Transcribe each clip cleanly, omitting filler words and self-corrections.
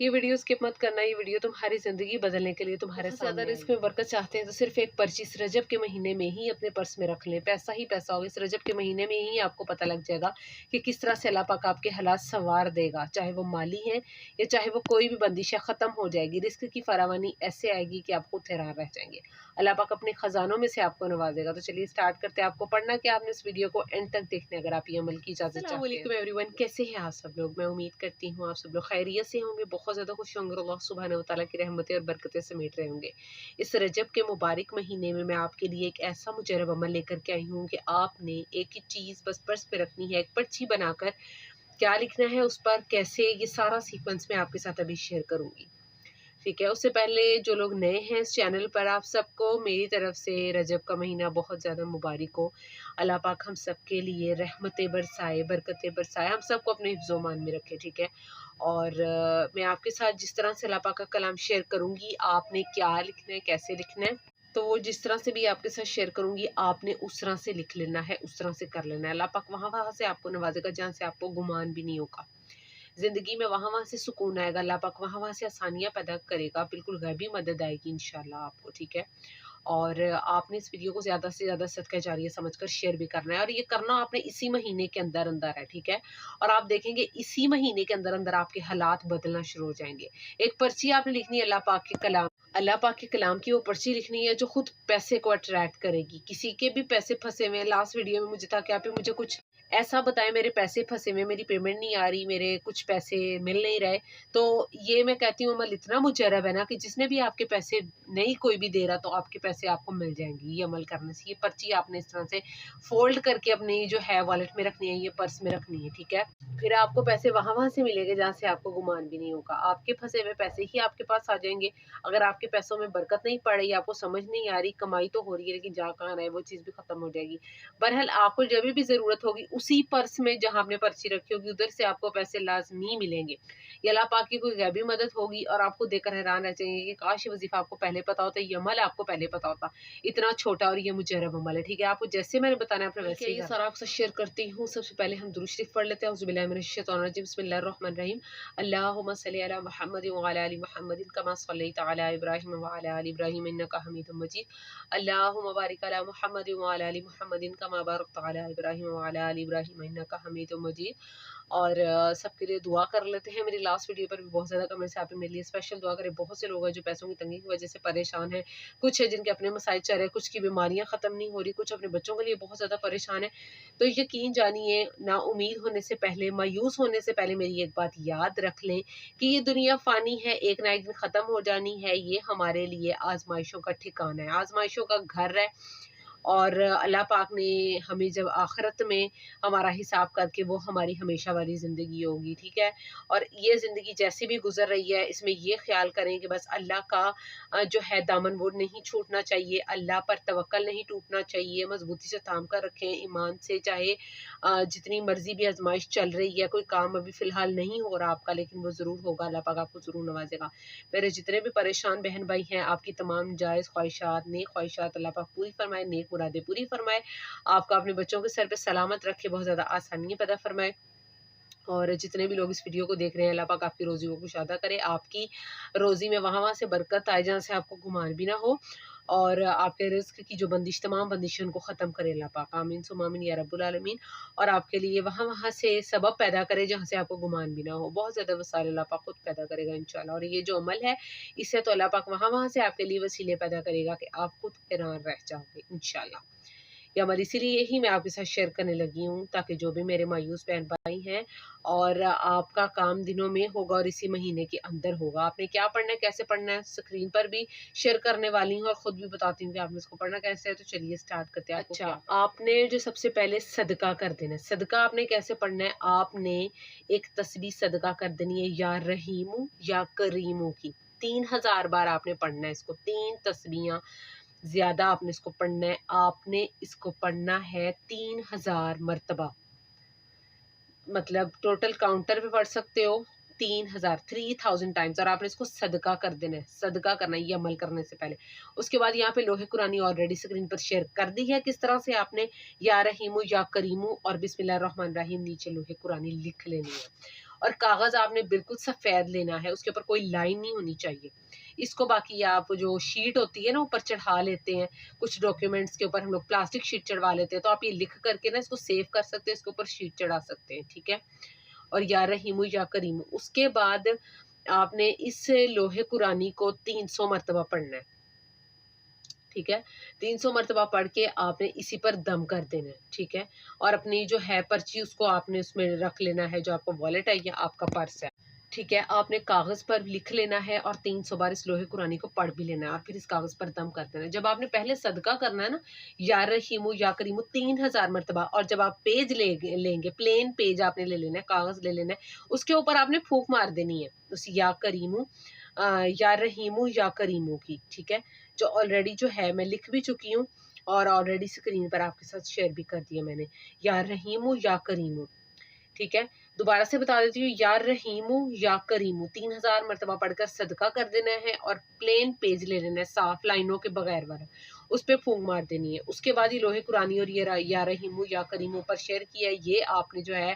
ये video skip मत करना, ये वीडियो तुम्हारी ज़िंदगी बदलने के लिए तुम्हारे साथ ज़्यादा रिस्क में बरकत चाहते हैं तो सिर्फ एक पर्ची इस रजब के महीने में ही अपने पर्स में रख लें। पैसा ही पैसा होगा, इस रजब के महीने में ही आपको पता लग जाएगा कि किस तरह से अल्लाह पाक आपके हालात संवार देगा, चाहे वो माली हैं या चाहे वो कोई भी बंदिश है, ख़त्म हो जाएगी। रिस्क की फरावानी ऐसे आएगी कि आप खुद हैरान रह जाएंगे। अल्लाह पाक अपने ख़जानों में से आपको नवाजेगा। तो चलिए स्टार्ट करते हैं। आपको पढ़ना क्या, आपने इस वीडियो को एंड तक देखना है अगर आप ये अमल की इजाज़त चाहते हैं। अस्सलाम वालेकुम एवरीवन, कैसे हैं आप सब लोग? मैं उम्मीद करती हूँ आप सब लोग खैरियत से होंगे, बहुत ज़्यादा खुश होंगे, अल्लाह सुब्हानहू व तआला की रहमतें और बरकतें समेट रहे होंगे। इस रजब के मुबारक महीने में मैं आपके लिए एक ऐसा मुजरब अमल लेकर के आई हूँ कि आपने एक ही चीज़ बस पर्स पे रखनी है, एक पर्ची बनाकर क्या लिखना है उस पर, कैसे, ये सारा सीक्वेंस मैं आपके साथ अभी शेयर करूँगी। ठीक है, उससे पहले जो लोग नए हैं इस चैनल पर, आप सबको मेरी तरफ से रजब का महीना बहुत ज़्यादा मुबारक हो। अल्लाह पाक हम सब के लिए रहमतें बरसाए, बरकतें बरसाए, हम सबको अपने हिफ्ज़-ओ-मान में रखे। ठीक है, और मैं आपके साथ जिस तरह से अल्लाह पाक का कलाम शेयर करूँगी, आपने क्या लिखना है, कैसे लिखना है, तो वो जिस तरह से भी आपके साथ शेयर करूँगी, आपने उस तरह से लिख लेना है, उस तरह से कर लेना है। अल्लाह पाक वहाँ से आपको नवाज़ेगा जहाँ से आपको गुमान भी नहीं होगा। ज़िंदगी में वहाँ से सुकून आएगा, अल्लाह पाक वहाँ से आसानियाँ पैदा करेगा, बिल्कुल गैबी मदद आएगी इंशाल्लाह आपको। ठीक है, और आपने इस वीडियो को ज़्यादा से ज़्यादा सदका जारिया समझकर शेयर भी करना है, और ये करना आपने इसी महीने के अंदर-अंदर है। ठीक है, और आप देखेंगे इसी महीने के अंदर-अंदर आपके हालात बदलना शुरू हो जाएँगे। एक पर्ची आपने लिखनी है अल्लाह पाक के कलाम की वो पर्ची लिखनी है जो खुद पैसे को अट्रैक्ट करेगी। किसी के भी पैसे फँसे हुए हैं, लास्ट वीडियो में मुझे था कि आप मुझे कुछ ऐसा बताएँ, मेरे पैसे फँसे हुए हैं, मेरी पेमेंट नहीं आ रही, मेरे कुछ पैसे मिल नहीं रहे। तो ये मैं कहती हूँ अमल इतना मुजरब है ना कि जिसने भी आपके पैसे नहीं कोई भी दे रहा तो आपके पैसे आपको मिल जाएँगे ये अमल करने से। ये पर्ची आपने इस तरह से फ़ोल्ड करके अपनी जो है वॉलेट में रखनी है, ये पर्स में रखनी है। ठीक है, फिर आपको पैसे वहाँ से मिलेंगे जहाँ से आपको गुमान भी नहीं होगा। आपके फँसे हुए पैसे ही आपके पास आ जाएँगे। अगर आपके पैसों में बरकत नहीं पड़ रही, आपको समझ नहीं आ रही, कमाई तो हो रही है लेकिन जा कहाँ रहा है, वो चीज़ भी ख़त्म हो जाएगी। बहरहाल आपको जब भी ज़रूरत होगी उसी पर्स में जहाँ आपने पर्ची रखी होगी उधर से आपको पैसे लाज़मी मिलेंगे। ये अल्लाह पाक की कोई गैबी मदद होगी और आपको देखकर हैरान रह जाएंगे कि काश ये वज़ीफ़ा आपको पहले पता होता, ये अमल आपको पहले पता होता। इतना छोटा और ये मुजर्रब अमल है। ठीक है, आपको जैसे मैंने बताना है आपने वैसे ही सारा आपसे शेयर करती हूँ। सबसे पहले हम दुरूद शरीफ पढ़ लेते हैं। औज़ु बिल्लाहि मिनश शैतानिर रजीम, बिस्मिल्लाहिर रहमानिर रहीम। अल्लाहुम्मा सल्लि अला मुहम्मद व अला आलि मुहम्मद कमा सल्लैता अला इब्राहीम व अला आलि इब्राहीम इन्नका हमीदुम मजीद। अल्लाहुम्मा बारिक अला मुहम्मद व अला आलि मुहम्मद कमा बारकता अला इब्राहीम व अला आलि इब्राहीम इन्नका हमीदुम मजीद। और सबके लिए दुआ कर लेते हैं। मेरी लास्ट वीडियो पर भी बहुत ज़्यादा कमेंट्स आप मेरे लिए स्पेशल दुआ करें। बहुत से लोग हैं जो पैसों की तंगी की वजह से परेशान हैं, कुछ है जिनके अपने मसाइल चल रहे हैं, कुछ की बीमारियां ख़त्म नहीं हो रही, कुछ अपने बच्चों के लिए बहुत ज़्यादा परेशान है। तो यकीन जानिए, ना उम्मीद होने से पहले, मायूस होने से पहले मेरी एक बात याद रख लें कि ये दुनिया फ़ानी है, एक ना एक दिन ख़त्म हो जानी है। ये हमारे लिए आजमाइशों का ठिकाना है, आजमाइशों का घर है। और अल्लाह पाक ने हमें जब आखिरत में हमारा हिसाब करके वो हमारी हमेशा वाली ज़िंदगी होगी। ठीक है, और ये ज़िंदगी जैसी भी गुजर रही है इसमें ये ख्याल करें कि बस अल्लाह का जो है दामन वो नहीं छूटना चाहिए, अल्लाह पर तवक्कल नहीं टूटना चाहिए, मजबूती से थाम कर रखें ईमान से। चाहे जितनी मर्जी भी आजमाइश चल रही है, कोई काम अभी फ़िलहाल नहीं हो रहा आपका, लेकिन वो ज़रूर होगा, अल्लाह पाक आपको ज़रूर नवाजेगा। मेरे जितने भी परेशान बहन भाई हैं, आपकी तमाम जायज़ ख्वाहिशात, नेक ख्वाहिशात अल्लाह पाक पूरी फरमाए, नेक मुरादें पूरी फरमाए, आपका अपने बच्चों के सर पे सलामत रखे, बहुत ज़्यादा आसानियाँ पैदा फरमाए। और जितने भी लोग इस वीडियो को देख रहे हैं, अल्लाह पाक आपकी रोज़ी को कुशादा करे, आपकी रोज़ी में वहाँ से बरकत आए जहाँ से आपको गुमान भी ना हो, और आपके रिज़्क की जो बंदिश, तमाम बंदिशों को ख़त्म करे अल्लाह पाक। आमीन सुम्मा आमीन या रब्बुल आलमीन। और आपके लिए वहाँ से सबब पैदा करे जहाँ से आपको गुमान भी ना हो। बहुत ज़्यादा वसाइल अल्लाह पाक खुद पैदा करेगा इंशाल्लाह। और ये जो अमल है, इससे तो अल्लाह पाक वहाँ से आपके लिए वसीले पैदा करेगा कि आप खुद हैरान रह जाओगे इंशाल्लाह। ये अमल इसीलिए ही मैं आपके साथ शेयर करने लगी हूँ ताकि जो भी मेरे मायूस बहन भाई हैं, और आपका काम दिनों में होगा और इसी महीने के अंदर होगा। आपने क्या पढ़ना है, कैसे पढ़ना है, स्क्रीन पर भी शेयर करने वाली हूँ और ख़ुद भी बताती हूँ कि आपने इसको पढ़ना कैसे है। तो चलिए स्टार्ट करते हैं। अच्छा, आपने जो सबसे पहले सदका कर देना है। सदका आपने कैसे पढ़ना है, आपने एक तस्बीह सदका कर देनी है, या रहीमू या करीमू की। 3000 बार आपने पढ़ना है इसको, 3 तस्बीहां, ज़्यादा आपने इसको पढ़ना है। आपने इसको पढ़ना है 3000 मरतबा, मतलब टोटल काउंटर पे पढ़ सकते हो 3000, 3000 टाइम्स। और आपने इसको सदका कर देना है, सदका करना है ये अमल करने से पहले। उसके बाद यहाँ पे लोहे कुरानी ऑलरेडी स्क्रीन पर शेयर कर दी है, किस तरह से आपने या रहीमू या करीमू और बिस्मिल्लाहिर्रहमानिर्रहीम नीचे लोहे कुरानी लिख लेनी है। और कागज़ आपने बिल्कुल सफ़ेद लेना है, उसके ऊपर कोई लाइन नहीं होनी चाहिए। इसको बाकी आप जो शीट होती है ना ऊपर चढ़ा लेते हैं, कुछ डॉक्यूमेंट्स के ऊपर हम लोग प्लास्टिक शीट चढ़वा लेते हैं, तो आप ये लिख करके ना इसको सेव कर सकते हैं, इसके ऊपर शीट चढ़ा सकते हैं, ठीक है। और या रहीमु या करीमु, उसके बाद आपने इस लोहे कुरानी को 300 मरतबा पढ़ना है, ठीक है। 300 मरतबा पढ़ के आपने इसी पर दम कर देना है, ठीक है। और अपनी जो है पर्ची उसको आपने उसमें रख लेना है, जो आपका वॉलेट है या आपका पर्स है, ठीक है। आपने कागज़ पर लिख लेना है और 300 बार इस लोहे कुरानी को पढ़ भी लेना है और फिर इस कागज़ पर दम कर देना है। जब आपने पहले सदका करना है ना, या रहीमु या करीमु 3000 मरतबा, और जब आप पेज लेंगे, प्लेन पेज आपने ले लेना है, कागज़ ले लेना है, उसके ऊपर आपने फूंक मार देनी है उस या करीमु या रहीमु या करीमु की, ठीक है। जो ऑलरेडी जो है मैं लिख भी चुकी हूँ और ऑलरेडी स्क्रीन पर आपके साथ शेयर भी कर दिया मैंने, या रहीमु या करीमु, ठीक है। दोबारा से बता देती हूँ, या रहीमु या करीमु 3000 मरतबा पढ़कर सदका कर देना है और प्लेन पेज ले लेना है, साफ लाइनों के बगैर वाला, उस पे फूंक मार देनी है। उसके बाद ये लोहे कुरानी और ये या रहीमु या करीमु पर शेयर किया है, ये आपने जो है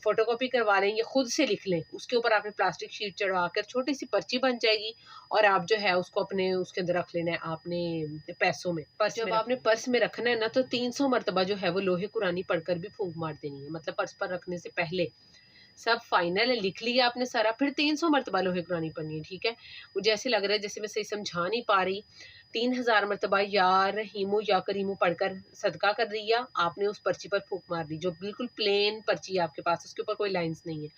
फोटोकॉपी करवा लें, ये खुद से लिख लें, उसके ऊपर आपने प्लास्टिक शीट चढ़वा कर छोटी सी पर्ची बन जाएगी और आप जो है उसको अपने उसके अंदर रख लेना है आपने पैसों में। पर्स जब आपने पर्स में रखना है ना, तो 300 मरतबा जो है वो लोहे कुरानी पढ़कर भी फूंक मार देनी है, मतलब पर्स पर रखने से पहले सब फाइनल है, लिख लिया आपने सारा, फिर 300 मरतबा लोहे कुरानी पढ़नी है, ठीक है। मुझे ऐसे लग रहा है जैसे मैं सही समझा नहीं पा रही। 3000 मरतबा या रहीमु या करीमु पढ़कर सदका कर दिया आपने, उस पर्ची पर फूंक मार दी, जो बिल्कुल प्लेन पर्ची है आपके पास, उसके ऊपर कोई लाइंस नहीं है।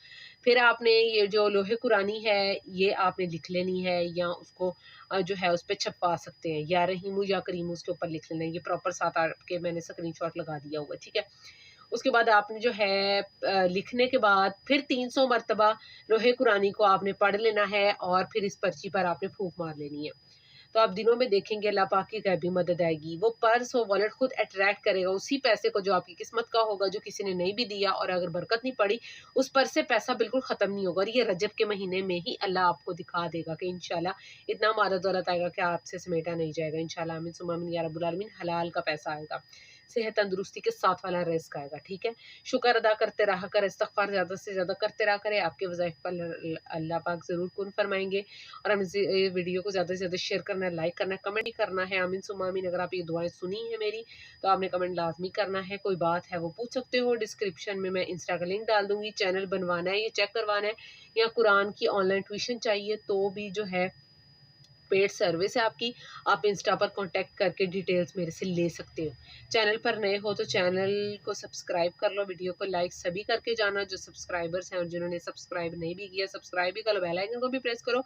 फिर आपने ये जो लोहे कुरानी है ये आपने लिख लेनी है, या उसको जो है उस पर छपवा सकते हैं, या रहीमु या करीमु उसके ऊपर लिख लेना है। ये प्रॉपर साथ आपके मैंने स्क्रीनशॉट लगा दिया हुआ, ठीक है। उसके बाद आपने जो है लिखने के बाद फिर 300 मरतबा लोहे कुरानी को आपने पढ़ लेना है और फिर इस पर्ची पर आपने फूंक मार लेनी है। तो आप दिनों में देखेंगे अल्लाह पाक की गैबी मदद आएगी, वो पर्स वो वॉलेट खुद अट्रैक्ट करेगा उसी पैसे को जो आपकी किस्मत का होगा, जो किसी ने नहीं भी दिया, और अगर बरकत नहीं पड़ी उस पर्स से पैसा बिल्कुल ख़त्म नहीं होगा। और ये रजब के महीने में ही अल्लाह आपको दिखा देगा कि इंशाल्लाह इतना माल दौलत आएगा कि आपसे समेटा नहीं जाएगा। इंशाल्लाह आमीन सुम्मा आमीन या रब्बुल आलमीन। हलाल का पैसा आएगा, सेहत तंदुरुस्ती के साथ वाला रिज़्क आएगा, ठीक है। शुक्र अदा करते रहा कर, इस्तग़फ़ार ज़्यादा से ज़्यादा करते रहा करें, आपके वज़ाइफ पर अल्लाह पाक ज़रूर कुन फरमाएँगे। और हम इस वीडियो को ज़्यादा से ज़्यादा शेयर करना है, लाइक करना है, कमेंट भी करना है। आमीन सुम्मा आमीन। अगर आप ये दुआएँ सुनी हैं मेरी, तो आपने कमेंट लाज़मी करना है। कोई बात है वो पूछ सकते हो, डिस्क्रिप्शन में मैं इंस्टा का लिंक डाल दूँगी। चैनल बनवाना है, ये चेक करवाना है, या कुरान की ऑनलाइन ट्यूशन चाहिए तो भी जो है पेड सर्विस है आपकी, आप इंस्टा पर कांटेक्ट करके डिटेल्स मेरे से ले सकते हो। चैनल पर नए हो तो चैनल को सब्सक्राइब कर लो, वीडियो को लाइक सभी करके जाना जो सब्सक्राइबर्स हैं, और जिन्होंने सब्सक्राइब नहीं भी किया सब्सक्राइब भी करो, बेल आइकन को भी प्रेस करो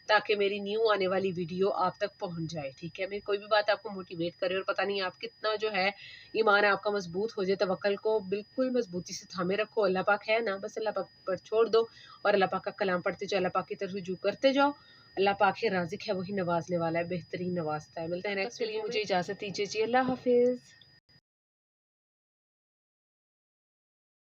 ताकि मेरी न्यू आने वाली वीडियो आप तक पहुंच जाए, ठीक है। मेरी कोई भी बात आपको मोटिवेट करे, और पता नहीं आप कितना जो है ईमान आपका मजबूत हो जाए, तवक्कल को बिल्कुल मजबूती से थामे रखो। अल्लाह पाक है ना, बस अल्लाह पाक पर छोड़ दो और अल्लाह पाक का कलाम पढ़ते जाओ, अल्लाह पाक की तरफ रुजू करते जाओ। अल्लाह पाक है राज़िक है, वही नवाज़ने वाला है, बेहतरीन नवाज़ता है। मिलते हैं नेक्स्ट वीडियो में, मुझे इजाज़त दीजिए जी, अल्लाह हाफ़िज़।